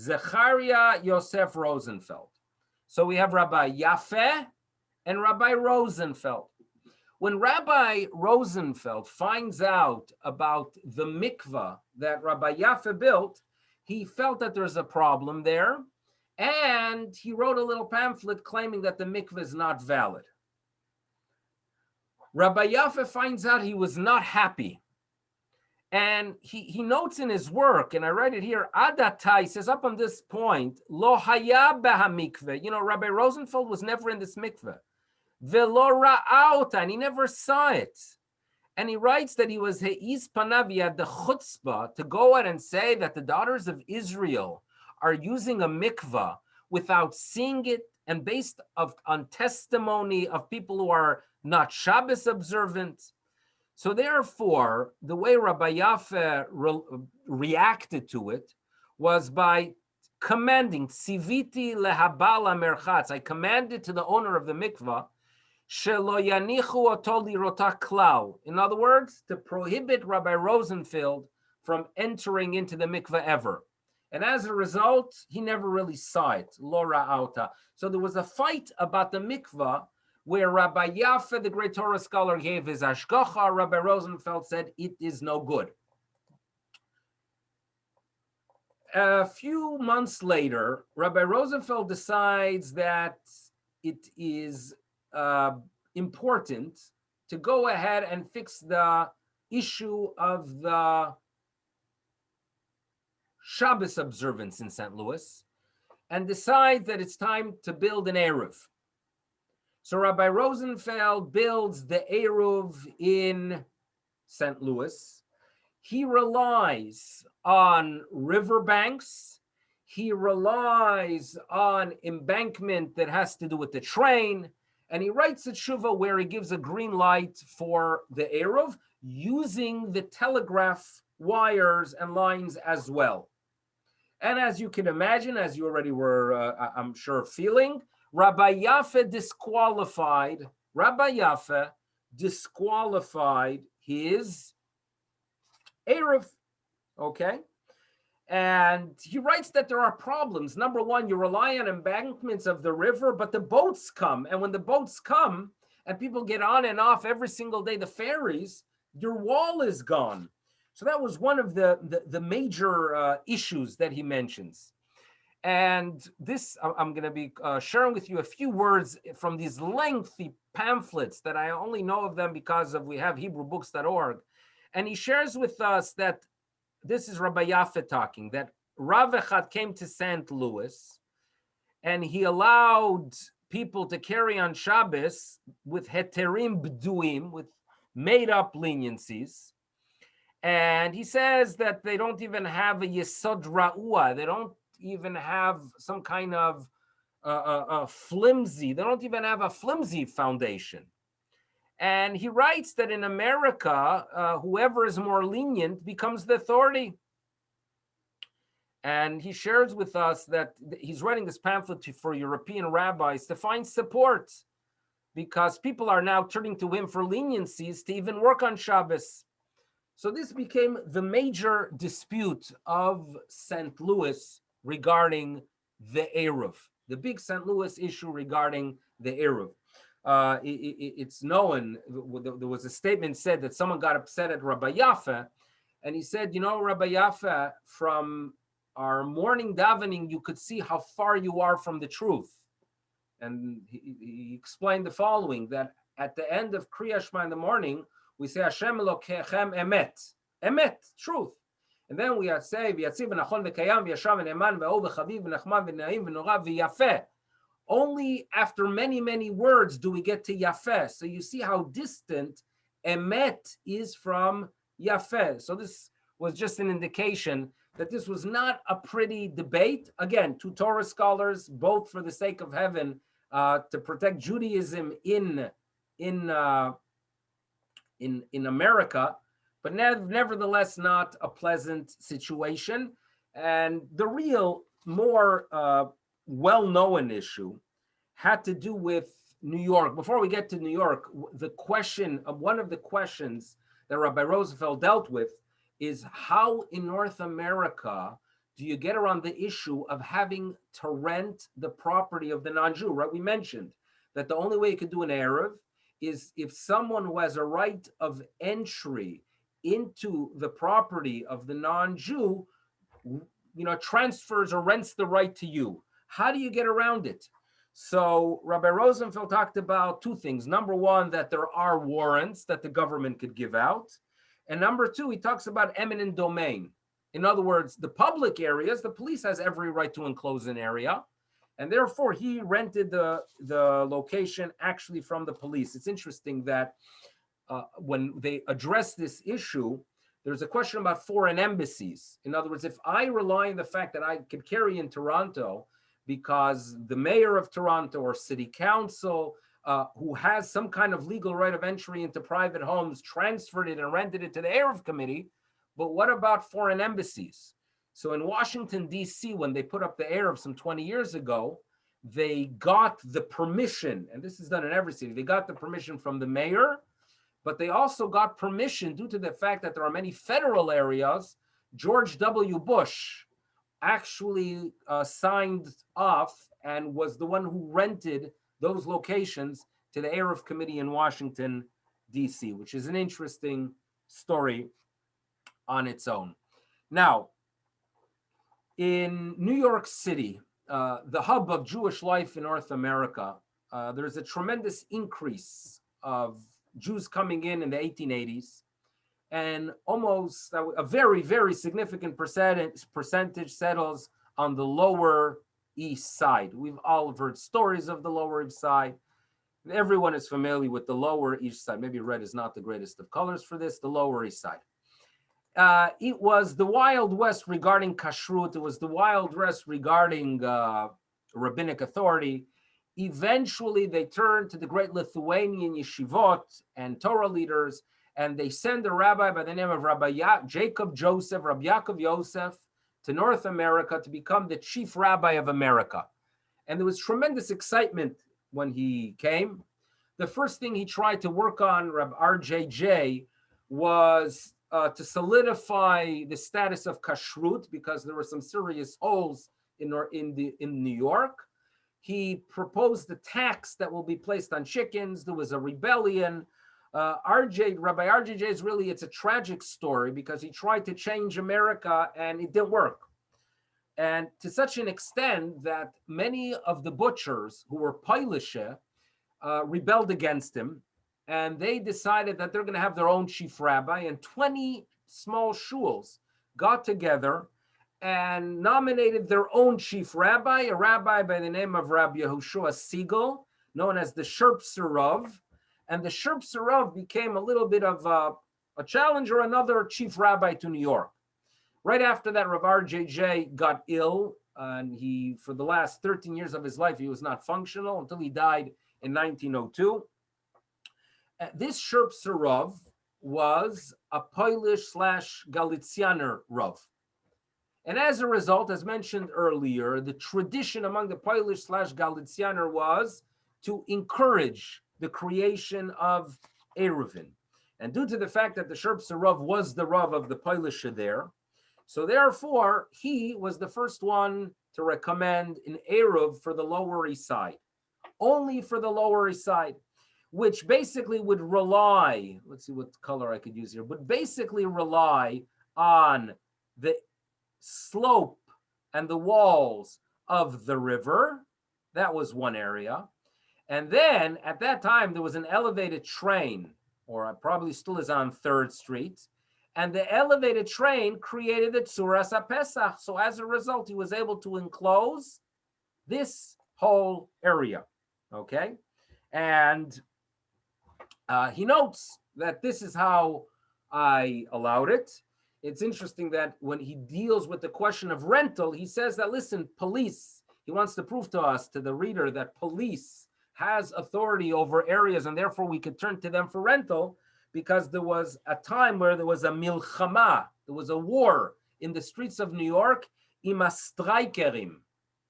Speaker 1: Zecharia Yosef Rosenfeld. So we have Rabbi Yafeh and Rabbi Rosenfeld. When Rabbi Rosenfeld finds out about the mikvah that Rabbi Yafeh built, he felt that there's a problem there, and he wrote a little pamphlet claiming that the mikvah is not valid. Rabbi Yafeh finds out he was not happy. And he notes in his work, and I write it here, Adatai says up on this point, Lo haya beha mikveh. You know, Rabbi Rosenfeld was never in this mikveh. Velo ra'auta, and he never saw it. And he writes that he was he'iz panav, he had the chutzpah to go out and say that the daughters of Israel are using a mikvah without seeing it, and based on testimony of people who are not Shabbos observant. So therefore, the way Rabbi Yafeh reacted to it was by commanding, tziviti lehabala merchatz, I commanded to the owner of the mikvah, shelo yanichu oto lirota klal. In other words, to prohibit Rabbi Rosenfeld from entering into the mikvah ever. And as a result, he never really saw it, lo ra'auta. So there was a fight about the mikvah where Rabbi Yafeh, the great Torah scholar, gave his hashgacha. Rabbi Rosenfeld said it is no good. A few months later, Rabbi Rosenfeld decides that it is important to go ahead and fix the issue of the Shabbos observance in St. Louis, and decides that it's time to build an Eruv. So Rabbi Rosenfeld builds the Eruv in St. Louis. He relies on riverbanks. He relies on embankment that has to do with the train. And he writes a tshuva where he gives a green light for the Eruv using the telegraph wires and lines as well. And as you can imagine, as you already were, I'm sure, feeling, Rabbi Yafeh disqualified his Eruv, okay? And he writes that there are problems. Number one, you rely on embankments of the river, but the boats come. And when the boats come and people get on and off every single day, the ferries, your wall is gone. So that was one of the major issues that he mentions. And this, I'm going to be sharing with you a few words from these lengthy pamphlets that I only know of them because we have HebrewBooks.org. And he shares with us that this is Rabbi Yafeh talking, that Rav Echad came to St. Louis and he allowed people to carry on Shabbos with heterim b'duim, with made-up leniencies. And he says that they don't even have a yesod ra'ua. They don't even have some kind of flimsy. They don't even have a flimsy foundation. And he writes that in America, whoever is more lenient becomes the authority. And he shares with us that he's writing this pamphlet for European rabbis to find support, because people are now turning to him for leniencies to even work on Shabbos. So this became the major dispute of St. Louis regarding the Eruv, the big St. Louis issue regarding the Eruv. It's known, there was a statement said that someone got upset at Rabbi Yafeh, and he said, you know, Rabbi Yafeh, from our morning davening, you could see how far you are from the truth. And he explained the following, that at the end of Kriya Shema in the morning, we say, Hashem Elokechem emet, emet, truth. And then we say, V'yatziv v'nachon v'kayam v'yashav v'ne'eman v'ol v'chaviv v'nachman v'na'im v'nora v'yafeh. Only after many, many words do we get to Yafeh. So you see how distant emet is from Yafeh. So this was just an indication that this was not a pretty debate. Again, two Torah scholars, both for the sake of heaven, to protect Judaism in America, but nevertheless not a pleasant situation. And the real, more well-known issue had to do with New York. Before we get to New York, one of the questions that Rabbi Rosenfeld dealt with is how in North America do you get around the issue of having to rent the property of the non-Jew, right? We mentioned that the only way you can do an Eruv is if someone who has a right of entry into the property of the non-Jew, transfers or rents the right to you. How do you get around it? So Rabbi Rosenfeld talked about two things. Number one, that there are warrants that the government could give out. And number two, he talks about eminent domain. In other words, the public areas, the police has every right to enclose an area. And therefore, he rented the location actually from the police. It's interesting that when they address this issue, there's a question about foreign embassies. In other words, if I rely on the fact that I could carry in Toronto because the mayor of Toronto or city council who has some kind of legal right of entry into private homes transferred it and rented it to the Eruv committee, but what about foreign embassies? So in Washington, D.C., when they put up the Eruv some 20 years ago, they got the permission, and this is done in every city, they got the permission from the mayor, but they also got permission due to the fact that there are many federal areas. George W. Bush actually signed off and was the one who rented those locations to the Eruv Committee in Washington, D.C., which is an interesting story on its own. Now, in New York City, the hub of Jewish life in North America, there's a tremendous increase of Jews coming in the 1880s, and almost a very, very significant percentage settles on the Lower East Side. We've all heard stories of the Lower East Side. Everyone is familiar with the Lower East Side. Maybe red is not the greatest of colors for this, the Lower East Side. It was the Wild West regarding kashrut. It was the Wild West regarding rabbinic authority. Eventually, they turned to the great Lithuanian yeshivot and Torah leaders, and they send a rabbi by the name of Rabbi Jacob Joseph, Rabbi Yaakov Yosef, to North America to become the chief rabbi of America. And there was tremendous excitement when he came. The first thing he tried to work on, Rabbi RJJ, was to solidify the status of kashrut, because there were some serious holes in New York. He proposed a tax that will be placed on chickens. There was a rebellion. Rabbi RJJ is really, it's a tragic story because he tried to change America and it didn't work. And to such an extent that many of the butchers who were Polish rebelled against him, and they decided that they're going to have their own chief rabbi, and 20 small shuls got together and nominated their own chief rabbi, a rabbi by the name of Rabbi Yehoshua Siegel, known as the Sherpser Rav. And the Sherpser Rav became a little bit of a challenge or another chief rabbi to New York. Right after that, Rav RJJ got ill, and he, for the last 13 years of his life, he was not functional until he died in 1902. This Sherpser Rav was a Polish/Galicianer Rav. And as a result, as mentioned earlier, the tradition among the Polish/Galicianer was to encourage the creation of Eruvin. And due to the fact that the Sherpser Rav was the Rav of the Polish there, so therefore, he was the first one to recommend an Eruv for the Lower East Side, only for the Lower East Side, which basically would rely, let's see what color I could use here, but basically rely on the slope and the walls of the river. That was one area. And then at that time, there was an elevated train, or it probably still is on 3rd Street. And the elevated train created the Tzuras HaPesach. So as a result, he was able to enclose this whole area. Okay? And he notes that this is how I allowed it. It's interesting that when he deals with the question of rental, he says that, listen, police, he wants to prove to us, to the reader, that police has authority over areas and therefore we could turn to them for rental, because there was a time where there was a milchama, there was a war in the streets of New York, ima strikerim.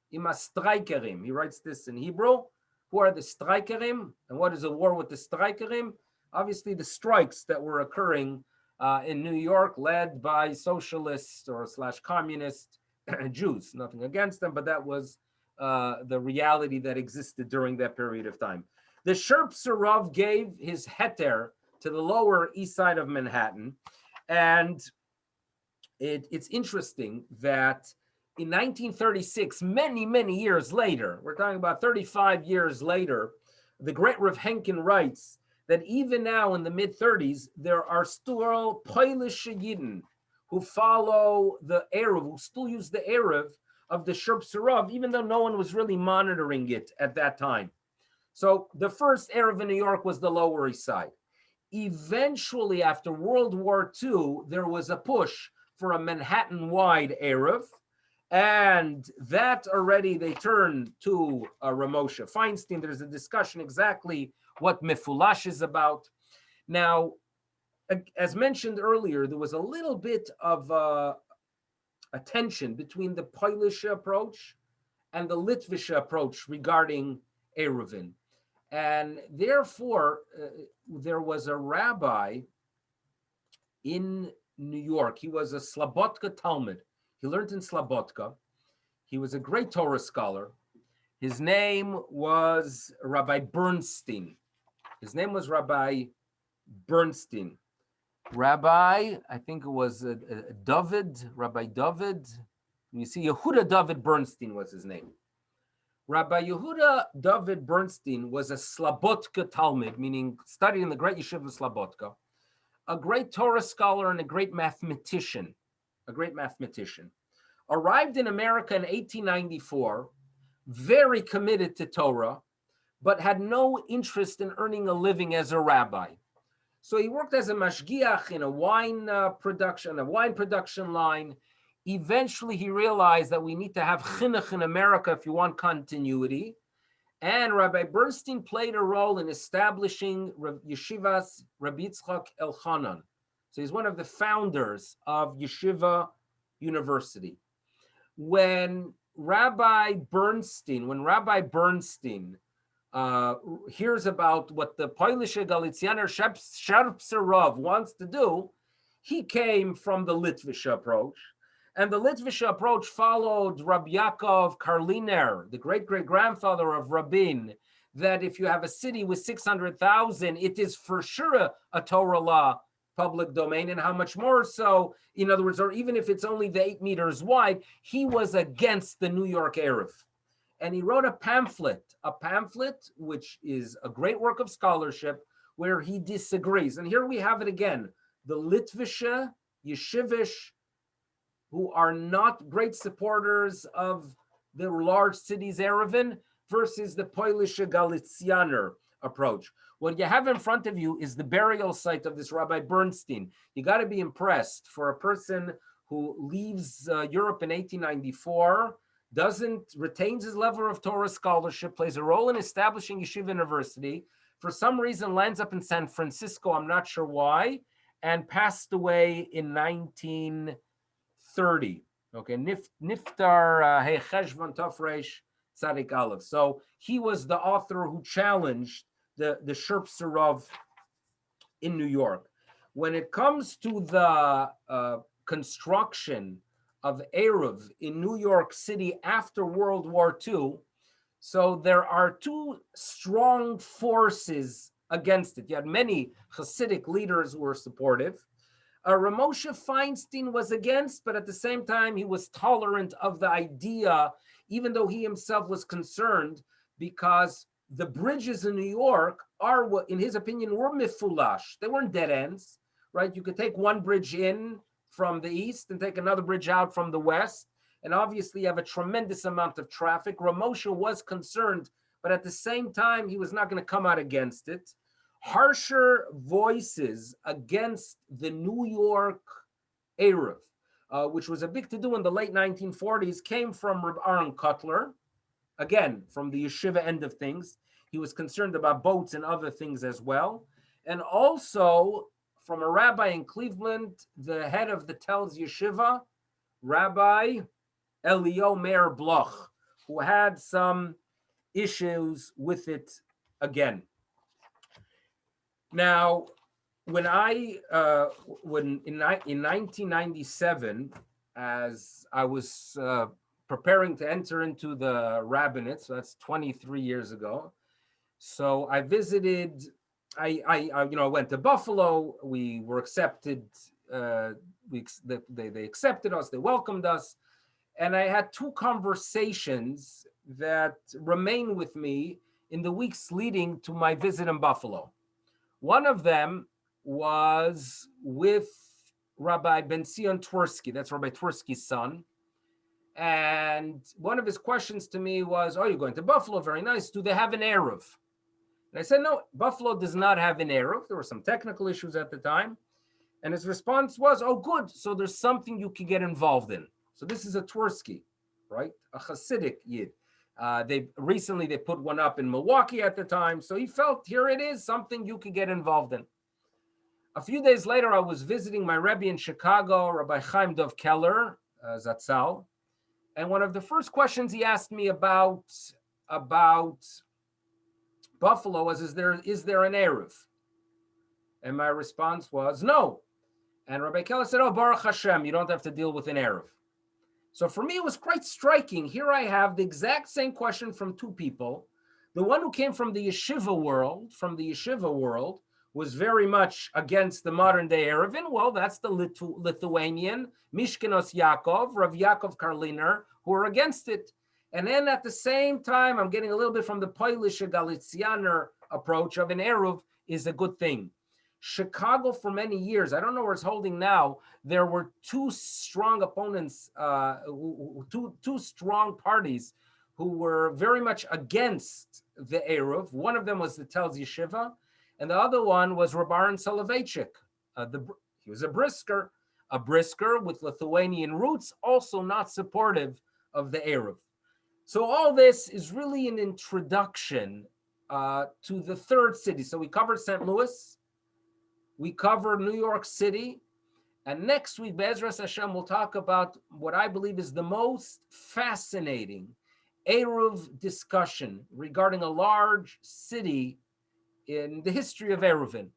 Speaker 1: He writes this in Hebrew. Who are the strikerim? And what is a war with the strikerim? Obviously the strikes that were occurring in New York, led by socialist or /communist Jews. Nothing against them, but that was the reality that existed during that period of time. The Sherps Eruv gave his heter to the Lower East Side of Manhattan, and it's interesting that in 1936, many years later, we're talking about 35 years later, the great Rav Henkin writes that even now in the mid-30s, there are still Polish Yidden who follow the Eruv, who still use the Eruv of the Sherps Eruv, even though no one was really monitoring it at that time. So the first Eruv in New York was the Lower East Side. Eventually, after World War II, there was a push for a Manhattan-wide Eruv, and that already they turned to Ramosha Feinstein. There's a discussion exactly what Mefulash is about. Now, as mentioned earlier, there was a little bit of a tension between the Polish approach and the Litvish approach regarding Eruvin. And therefore, there was a rabbi in New York. He was a Slabotka Talmud. He learned in Slabotka. He was a great Torah scholar. His name was Rabbi Bernstein. His name was Rabbi Bernstein. Rabbi, I think it was Rabbi David. You see, Yehuda David Bernstein was his name. Rabbi Yehuda David Bernstein was a Slabotka Talmud, meaning studied in the great yeshiva of Slabotka, a great Torah scholar and a great mathematician. Arrived in America in 1894, very committed to Torah, but had no interest in earning a living as a rabbi. So he worked as a mashgiach in a wine production line. Eventually, he realized that we need to have chinuch in America if you want continuity. And Rabbi Bernstein played a role in establishing Yeshivas Rabbi Yitzchak Elchanan. So he's one of the founders of Yeshiva University. When Rabbi Bernstein hears about what the Polish Galicianer Sherps Eruv wants to do, he came from the Litvish approach. And the Litvish approach followed Rabbi Yaakov Karliner, the great-great-grandfather of Rabin, that if you have a city with 600,000, it is for sure a Torah law public domain, and how much more so, in other words, or even if it's only the 8 meters wide, he was against the New York Eruv. And he wrote a pamphlet which is a great work of scholarship, where he disagrees. And here we have it again, the Litvische, Yeshivish, who are not great supporters of the large cities Eruvin versus the Polish Galicianer approach. What you have in front of you is the burial site of this Rabbi Bernstein. You got to be impressed for a person who leaves Europe in 1894, retains his level of Torah scholarship, plays a role in establishing Yeshiva University, for some reason lands up in San Francisco, I'm not sure why, and passed away in 1930. Okay, Niftar Cheshvan Tafresh Tzadik Aleph. So he was the author who challenged the Sherps Eruv in New York. When it comes to the construction of Eruv in New York City after World War II, so there are two strong forces against it. You had many Hasidic leaders who were supportive. Ramosha Feinstein was against, but at the same time, he was tolerant of the idea, even though he himself was concerned, because the bridges in New York are, in his opinion, were mifulash. They weren't dead ends, right? You could take one bridge in from the east and take another bridge out from the west. And obviously, you have a tremendous amount of traffic. Ramosha was concerned, but at the same time, he was not going to come out against it. Harsher voices against the New York Eruv, which was a big to-do in the late 1940s, came from Reb Aaron Kotler, again, from the yeshiva end of things. He was concerned about boats and other things as well. And also from a rabbi in Cleveland, the head of the Telz Yeshiva, Rabbi Elio Meir Bloch, who had some issues with it again. Now, when in 1997, as I was preparing to enter into the rabbinate. So that's 23 years ago. So I visited. I went to Buffalo. We were accepted. Uh, they accepted us. They welcomed us, and I had two conversations that remain with me in the weeks leading to my visit in Buffalo. One of them was with Rabbi Ben Zion Twersky. That's Rabbi Twersky's son. And one of his questions to me was, "Oh, you're going to Buffalo? Very nice. Do they have an Eruv?" And I said, "No, Buffalo does not have an Eruv. There were some technical issues at the time." And his response was, "Oh, good. So there's something you could get involved in." So this is a Twersky, right? A Hasidic Yid. They put one up in Milwaukee at the time. So he felt, here it is, something you could get involved in. A few days later, I was visiting my Rebbe in Chicago, Rabbi Chaim Dov Keller, Zatzal. And one of the first questions he asked me about Buffalo was, is there an Eruv? And my response was, no. And Rabbi Keller said, "Oh, Baruch Hashem, you don't have to deal with an Eruv." So for me, it was quite striking. Here I have the exact same question from two people. The one who came from the yeshiva world, was very much against the modern day Eruvin. Well, that's the Lithuanian, Mishkenos Yaakov, Rav Yaakov Karliner, who are against it. And then at the same time, I'm getting a little bit from the Polish Galicianer approach of an Eruv is a good thing. Chicago, for many years, I don't know where it's holding now, there were two strong opponents, two strong parties who were very much against the Eruv. One of them was the Telz Yeshiva, and the other one was Rabaran Soloveitchik. He was a brisker with Lithuanian roots, also not supportive of the Eruv. So all this is really an introduction to the third city. So we covered St. Louis, we covered New York City, and next week, Be'ezras Hashem, we'll talk about what I believe is the most fascinating Eruv discussion regarding a large city in the history of Eruvin.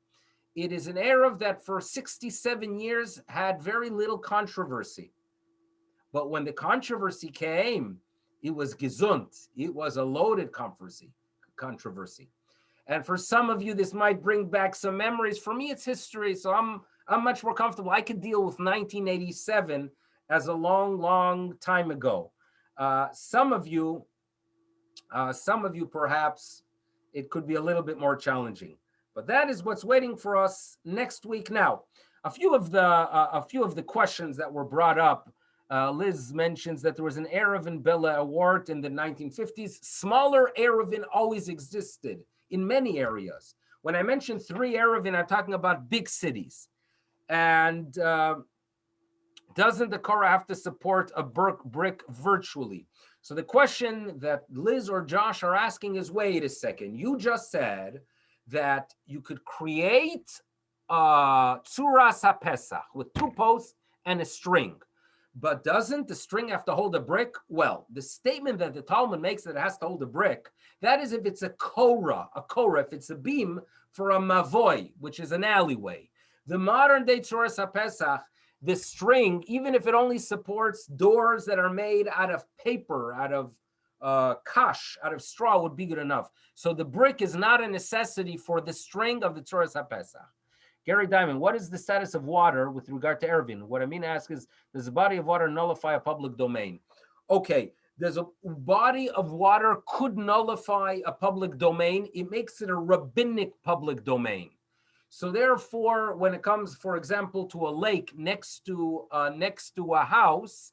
Speaker 1: It is an Eruv that for 67 years had very little controversy. But when the controversy came, it was gesund. It was a loaded controversy. And for some of you, this might bring back some memories. For me, it's history, so I'm much more comfortable. I could deal with 1987 as a long, long time ago. Some of you, perhaps, it could be a little bit more challenging. But that is what's waiting for us next week. Now, a few of the questions that were brought up. Liz mentions that there was an Eruvin Bella Award in the 1950s. Smaller Eruvin always existed in many areas. When I mention 3 Eruvin, I'm talking about big cities. And doesn't the Korah have to support a brick virtually? So the question that Liz or Josh are asking is, wait a second, you just said that you could create Tzuras HaPesach with 2 posts and a string. But doesn't the string have to hold a brick? Well, the statement that the Talmud makes that it has to hold a brick, that is if it's a korah, if it's a beam for a mavoy, which is an alleyway. The modern day Tzuras HaPesach, the string, even if it only supports doors that are made out of paper, out of kash, out of straw, would be good enough. So the brick is not a necessity for the string of the Tzuras HaPesach. Gary Diamond, what is the status of water with regard to Eruvin? What I mean to ask is, does a body of water nullify a public domain? Okay, there's a body of water could nullify a public domain. It makes it a rabbinic public domain. So therefore, when it comes, for example, to a lake next to a house,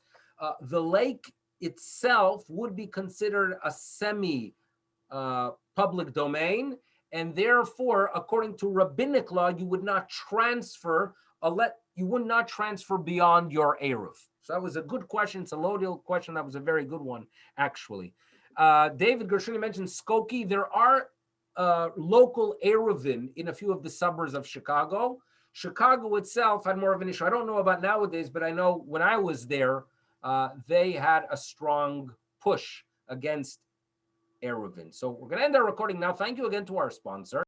Speaker 1: the lake itself would be considered a semi-public domain. And therefore, according to rabbinic law, you would not transfer beyond your Eruv. So that was a good question. It's a loaded question. That was a very good one, actually. David Gershuni mentioned Skokie. There are local Eruvin in a few of the suburbs of Chicago. Chicago itself had more of an issue. I don't know about nowadays, but I know when I was there, they had a strong push against Eruvin. So we're going to end our recording now. Thank you again to our sponsor.